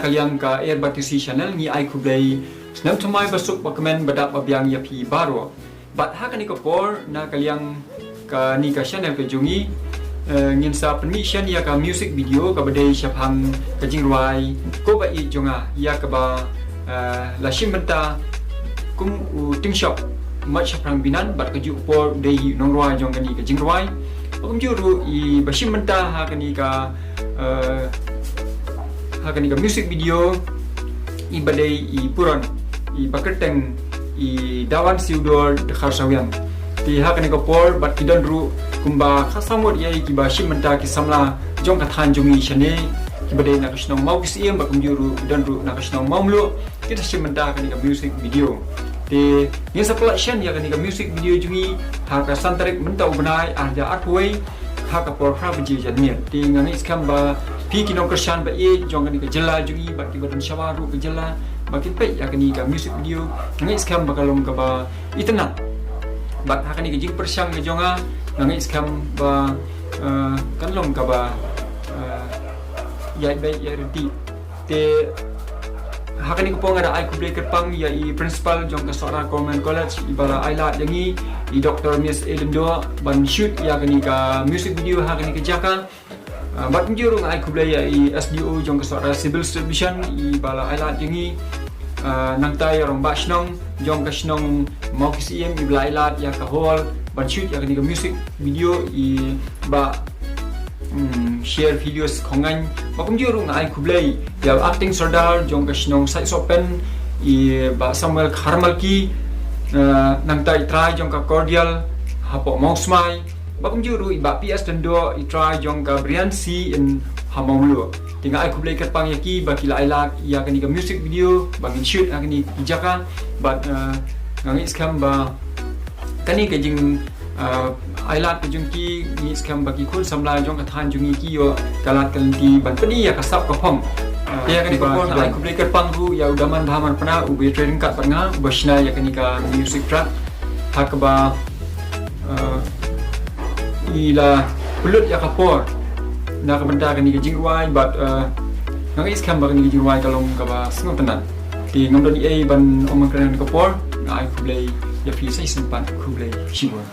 kalian ka air batisi channel ni ai kublai senam tumai basuk komen badap abiang ya pi baro bat ha kani ko por na kalian ka ni ka channel ke jungi Ynsa permission ya ka music video ka badai syapang ka jingruai ko Baieid jongnga ya ka ba la shimbenta kum ting shop mat syapang binan bat ka ju por dei nongroi jong kani ka jingruai kum ju ru I ba shimbenta ha kani ka music video I badai I puron I baketeng I dawan siudor de kharsawian ti ha kani ka por bat kidan ru kumba khasamot yai ki ba shimmenta ki samla jong ka than jungi chane ki badai na krishnong mau ki siem ba kumjuru dan ru na krishnong mamlo kita shimmenta kani ka music video te Ynsa collection ya kani ka music video jungi ha ka santarik mentau benai arja artway ha ka por fra biji janir te ngani skam ba pi kinong krishan Baieid jong kani ka jela jungi ba ki badan shawaru ka jela ba ki pe ya kani ka music video ngani skam ba kalong ka ba itna bat ha kani ka jing persyang ka jonga ngangai skam ba kanlong ka ba yai bai ya reti te hakani ko ponga ai kublai kerpang ya I principal jong ka sora government college ibara aila jangi I Dr. Miss Elendo ban shoot ya kani ka music video hakani ka jaka bat njurung ai kublai ya I SDO jong ka sora civil division ibara aila jangi nang tai rong ba snong jong ka snong mau kisiem ibla aila ya ka hall ban shoot ya kani ka music video I ba share videos kongan bakum jurung ai kublai ya acting sardar jong ka snong sai sopen I ba Samuel Kharmalki nang tai try jong ka cordial hapo mau smai bakum juru I ba PS tendo I try jong ka brilliancy in hamonglo tinggal ai kublai kat pang yaki ba kila aila ya kani ka music video bangin shoot akani ijaka but ngangi skam ba kani ka jing ailat ka jungki ni skam bagi kul samla jong ka than jungi ki yo kalat kalti ban pedi ya kasap ka phong ya kani ko ai kublai kat pang ru ya udaman dhaman pana ube trading kat panga bashna ya kani ka music track hakba ila pelut ya kapor na ka benda kani ka jingruai but ngangi skam ba kani ka jingruai kalong ka ba sengok tenan ti ngomdon ai ban omang kran ka por ai kublai ya fi sai sempat kublai shiwa